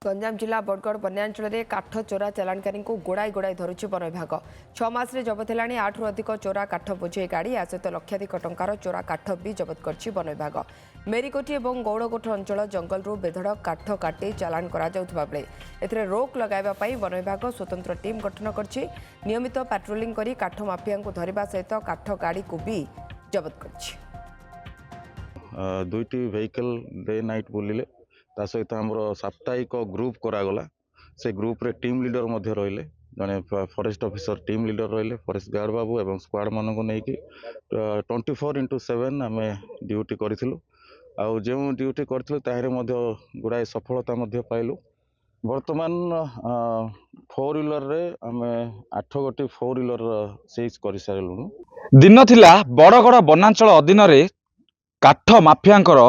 गंजाम जिला बरगढ़ बन्यांचल में काठ चोरा चालाणकारी गोड़ाई गोड़ाई धरुची वन विभाग 6 मास जबत है 8 रु अधिक चोरा काठ बोझे गाड़ी या सहित लक्षाधिक टंकार चोरा काठ भी जबत कर वन विभाग मेरीकोटी और गौड़कोठ अंचल जंगल बेधड़ काठ काटी चालाण कर रोक लगाइवाई वन विभाग स्वतंत्र टीम गठन कर नियमित पेट्रोलिंग कर काठ माफिया धरवा सहित काठ गाड़ी को भी जबत कर दुईटी वेहिकल डे नाइट बुलिले ता सहित आमर साप्ताहिक ग्रुप करागला से ग्रुप रे टीम लीडर मध्य रहिले जने फॉरेस्ट ऑफिसर टीम लीडर रहिले फॉरेस्ट गार्ड बाबू एवं स्क्वाड मान को लेकिन 24x7 आम ड्यूटी करूँ आउ जो ड्यूटी करूँ ताहरे गुड़ाए सफलता पाइलु वर्तमान 4 व्हीलर रे आम 8 गोटी 4 व्हीलर सीज कर सारूँ। दिन थिला बड़गड़ वनांचल अधीन काठ माफियांकर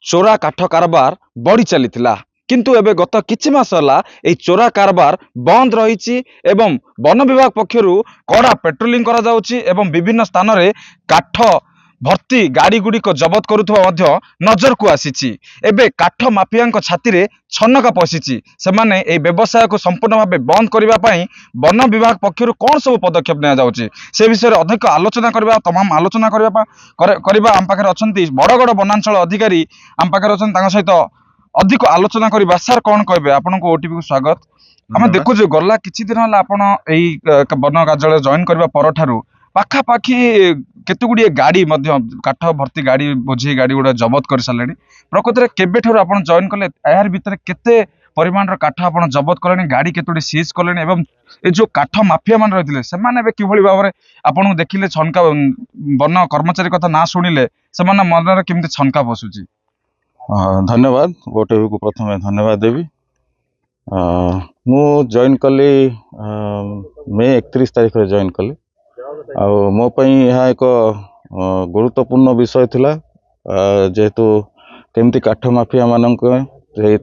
चोरा काठ कारबार बढ़ी चलीथिला किंतु एबे गत किछि मास होला ए चोरा कारबार बंद रहिछि एवं वन विभाग पक्षरु कड़ा पेट्रोलिंग करा जाउछि एवं विभिन्न स्थान रे काठ भर्ती गाड़ी गुड़ी को जबत करुथबा मध्य नजर को आसीछि। एबे काठ माफियांक छाती रे छन्नका पसिछि सेमाने ए व्यवसाय को संपूर्ण भाबे बंद करिवा पई वन विभाग पक्षरु कोन सब पदक्षेप नेया जाउछि से विषय रे अधिक आलोचना करबा तमाम आलोचना करबा आम पाखरे अछंती बड़गड़ वनांचल अधिकारी आम पाखरे अछन तांग सहित अधिक आलोचना करबा। सर कोन कहबे आपनको ओटीपी को स्वागत। आमे देखु जे गल्ला किछि दिन होला आपण एई वन कार्यालय जॉइन करबा परठारु पाखापाखि केते गुडी गाड़ी मध्य काठ भर्ती गाड़ी बोझी गाड़ी गुडा जबत कर सारे प्रकृत में केबे ठार आप जॉइन कले यार भितर केते परिमाण काठ आप जबत कले गाड़ी केतोटी सीज कले एवं ए जो काठ माफिया मान रही से किभली भाव में आपन देखिले छनका वन कर्मचारी कथा ना शुणिले से मन केमती छनका पशुची। धन्यवाद गोटे को प्रथम धन्यवाद देवी। मु जॉइन कली मे 31 तारीख रे जॉइन कली मो पई यह एक गुरुत्वपूर्ण विषय थिला जेहेतु केमती काठ माफिया मानक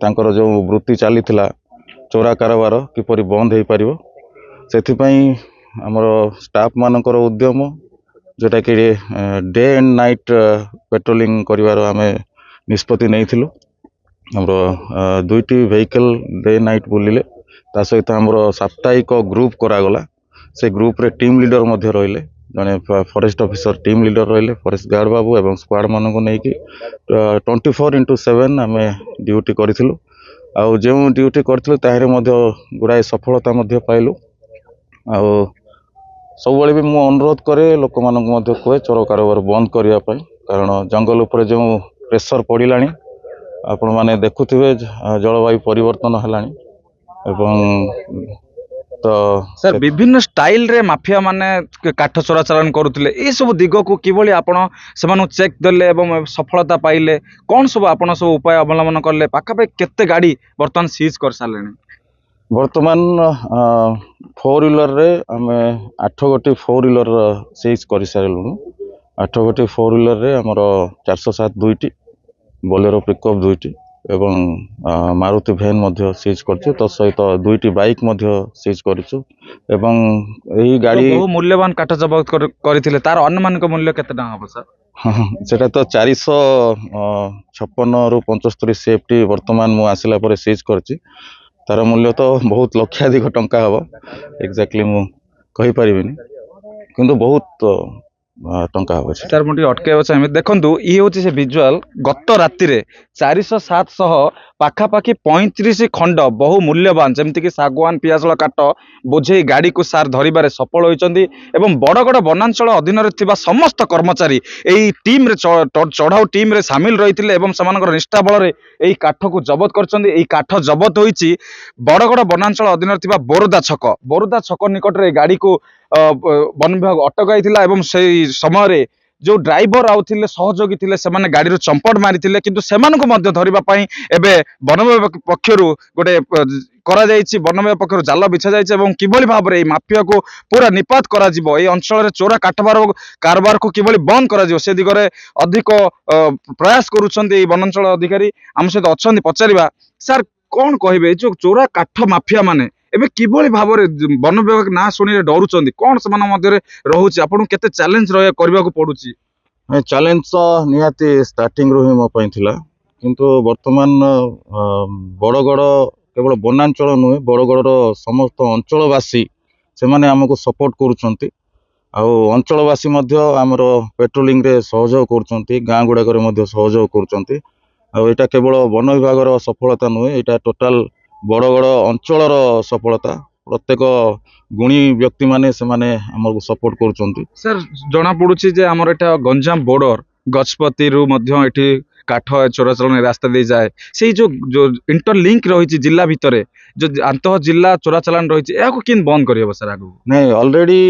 तांकर जो वृत्ति चली थिला चोरा कारोबार किपरि बंद हो पारिबो सेथिपई हमर स्टाफ मानकर उद्यम जोटा कि डे एंड नाइट पेट्रोलिंग करिवार आमे निष्पत्ति नैथिलु। हमर दुईटी वेहिकल डे नाइट बुलिले ता सहित हमर साप्ताहिक ग्रुप करागला से ग्रुप रे टीम लीडर मध्य रहिले जने फॉरेस्ट ऑफिसर टीम लीडर रहिले फॉरेस्ट गार्ड बाबू एवं स्क्वाड मान को लेकिन 24x7 आम ड्यूटी करूँ आउ जो ड्यूटी करूँ ताहरे गुड़ाए सफलता पाइलु आउ सब भी मु अनुरोध करे लोक मानक कहे चोर कारोबार बंद करने कारण जंगल उपर जो प्रेशर पड़िला आपण माने देखुथिबे जलवायु परिवर्तन हलानी एवं तो सर विभिन्न स्टाइल रे माफिया माने काठ चोरा चालान करुथिले ए सब दिग को किभली आपण सेमानु चेक देले एवं सफलता पाइले कोन सब आपण सब उपाय अवलंबन करले पाखापे केते गाड़ी वर्तमान सीज कर सालेनी वर्तमान 4 व्हीलर रे आमे 8 गोटी 4 व्हीलर सीज कर सारलु 8 गोटी 4 व्हीलर रे हमर 407 दुईटी बोलेरो पिकअप दुईटी एवं मारुति भैन मध्य सीज करछु तो सहित दुईटी बाइक मध्य सीज करछु एवं एही गाड़ी बहु मूल्यवान काठ जबत करथिले तार अनुमानिक मूल्य केते टका हो सर सेटा तो 456 रु 75 सेफ्टी वर्तमान मु आसिला पर सीज करछि तार मूल्य तो बहुत लक्षाधिक टंका हबो एक्जेक्टली मु कहि परिबिनी किंतु बहुत टंका हो सर मुझे अटक चाहिए देखु ये हूँ से विजुआल गत राति 400-700 पाखापाखि 35 खंड बहु मूल्यवान जमीक सागवान पियाजल काठ बोझे गाड़ी को सार धरवे सफल होती बड़गड़ वनांचल अधीन समस्त कर्मचारी यही टीम चढ़ाऊ टीम रे सामिल रही है निष्ठा बल काठ को जबत कर काठ जबत होती बड़गड़ वनांचल अधीन बोरदा छक निकट में गाड़ी को वन विभाग अटकाई से समय जो ड्राइवर आउथिले सहयोगी थिले सेमाने गाड़ी रो चंपट मारिथिले किंतु सेमानको मध्य धरिबा पई एबे वन विभाग पक्षरु गोटे करा जायछि वन विभाग पक्षरु जाल बिछा जायछि एवं किभली भाव रे माफिया को पूरा निपात करा जिवो ए अंचल रे चोरा काठबार कारबार को किभली बंद करा जिवो से दिगरे अधिक प्रयास करूछन्ते ए वनांचल अधिकारी हम सहित अछन्ति पचारिबा सर कोन कहिबे जो चोरा काठ माफिया माने एबे किभली भाव रे वन विभाग ना सुनी डरुचंदी कोन समान मध्य रहउछि आपन केते चैलेंज रह करबा को पडुछि चैलेंज तो निहाती स्टार्टिंग रो ही मो पई थिला किंतु वर्तमान बड़गड़ କେବଳ ବନାଞ୍ଚଳ ନୁହେଁ ବରଗଡ଼ର ସମସ୍ତ ଅଞ୍ଚଳବାସୀ ସେମାନେ ଆମକୁ ସପୋର୍ଟ କରୁଛନ୍ତି ଆଉ ଅଞ୍ଚଳବାସୀ ମଧ୍ୟ ଆମର ପେଟ୍ରୋଲିଂରେ ସହଯୋଗ କରୁଛନ୍ତି ଗାଁ ଗୁଡ଼ାକରେ ମଧ୍ୟ ସହଯୋଗ କରୁଛନ୍ତି ଆଉ ଏଇଟା କେବଳ ବନ ବିଭାଗର ସଫଳତା ନୁହେଁ ଏଇଟା ଟୋଟାଲ ବରଗଡ଼ ଅଞ୍ଚଳର ସଫଳତା ପ୍ରତ୍ୟେକ ଗୁଣୀ ବ୍ୟକ୍ତିମାନେ ସେମାନେ ଆମକୁ ସପୋର୍ଟ କରୁଛନ୍ତି। ସାର୍ ଜଣା ପଡୁଛି ଯେ ଆମର ଏଟା ଗଞ୍ଜାମ ବୋର୍ଡର ଗଜପତିରୁ ମଧ୍ୟ ଏଠି କାଠ ଚୋରାଚାଲାଣ ରାସ୍ତା ଦେଇ ଯାଏ ସେଇ ଯୋଉ ଇଣ୍ଟରଲିଙ୍କ ରହିଛି ଜିଲ୍ଲା ଭିତରେ ଯୋଉ ଆନ୍ତଃ ଜିଲ୍ଲା ଚୋରାଚାଲାଣ ରହିଛି ଏହାକୁ କେମିତି ବନ୍ଦ କରିହେବ ସାର୍ ଆଗକୁ? ନାଇଁ ଅଲରେଡି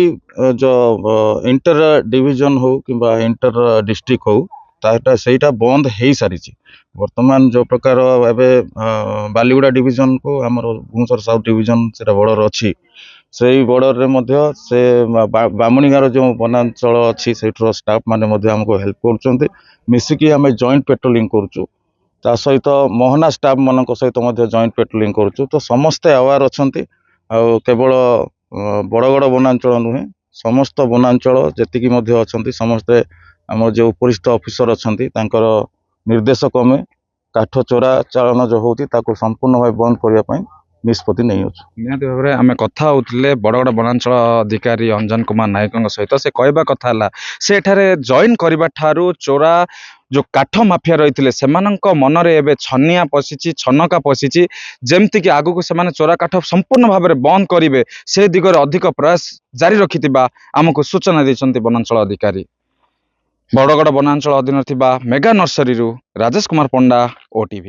ଇଣ୍ଟର ଡିଭିଜନ ହଉ କିମ୍ବା ଇଣ୍ଟର ଡିଷ୍ଟ୍ରିକ୍ଟ ହଉ ସେଇଟା ବନ୍ଦ ହେଇସାରିଛି। ବର୍ତ୍ତମାନ ଯୋଉ ପ୍ରକାର ଏବେ ବାଲିଗୁଡ଼ା ଡିଭିଜନକୁ ଆମର ଭୁବନେଶ୍ୱର ସାଉଥ ଡିଭିଜନ ସେଟା ବର୍ଡର ଅଛି ସେଇ ବର୍ଡରରେ ମଧ୍ୟ ସେ ବାମୁଣିଗାଁର ଯେଉଁ ବନାଞ୍ଚଳ ଅଛି ସେଇଠାର ଷ୍ଟାଫ ମାନେ ମଧ୍ୟ ଆମକୁ ହେଲ୍ପ କରୁଛନ୍ତି ମିଶିକି ଆମେ ଜଏଣ୍ଟ ପେଟ୍ରୋଲିଂ କରୁଛୁ ତା ସହିତ ମୋହନା ଷ୍ଟାଫ ମାନଙ୍କ ସହିତ ମଧ୍ୟ ଜଏଣ୍ଟ ପେଟ୍ରୋଲିଂ କରୁଛୁ ତ ସମସ୍ତେ ଆୱାର ଅଛନ୍ତି ଆଉ କେବଳ ବରଗଡ଼ ବନାଞ୍ଚଳ ନୁହେଁ ସମସ୍ତ ବନାଞ୍ଚଳ ଯେତିକି ମଧ୍ୟ ଅଛନ୍ତି ସମସ୍ତେ ଆମର ଯେଉଁ ଉପରିସ୍ଥ ଅଫିସର ଅଛନ୍ତି ତାଙ୍କର ନିର୍ଦ୍ଦେଶ କ୍ରମେ କାଠ ଚୋରା ଚାଳନ ଯୋଉ ହଉଛି ତାକୁ ସମ୍ପୂର୍ଣ୍ଣ ଭାବେ ବନ୍ଦ କରିବା ପାଇଁ ନିଷ୍ପତ୍ତି ନେଇଅଛୁ। ନିହାତି ଭାବରେ ଆମେ କଥା ହଉଥିଲେ ବରଗଡ଼ ବନାଞ୍ଚଳ ଅଧିକାରୀ ଅଞ୍ଜନ କୁମାର ନାୟକଙ୍କ ସହିତ ସେ କହିବା କଥା ହେଲା ସେଠାରେ ଜଏନ୍ କରିବା ଠାରୁ ଚୋରା ଯୋଉ କାଠ ମାଫିଆ ରହିଥିଲେ ସେମାନଙ୍କ ମନରେ ଏବେ ଛନିଆ ପଶିଛି ଛନକା ପଶିଛି ଯେମିତିକି ଆଗକୁ ସେମାନେ ଚୋରା କାଠ ସମ୍ପୂର୍ଣ୍ଣ ଭାବରେ ବନ୍ଦ କରିବେ ସେ ଦିଗରେ ଅଧିକ ପ୍ରୟାସ ଜାରି ରଖିଥିବା ଆମକୁ ସୂଚନା ଦେଇଛନ୍ତି ବନାଞ୍ଚଳ ଅଧିକାରୀ। ବରଗଡ଼ ବନାଞ୍ଚଳ ଅଧୀନରେ ଥିବା ମେଗା ନର୍ସରୀରୁ ରାଜେଶ କୁମାର ପଣ୍ଡା, OTV।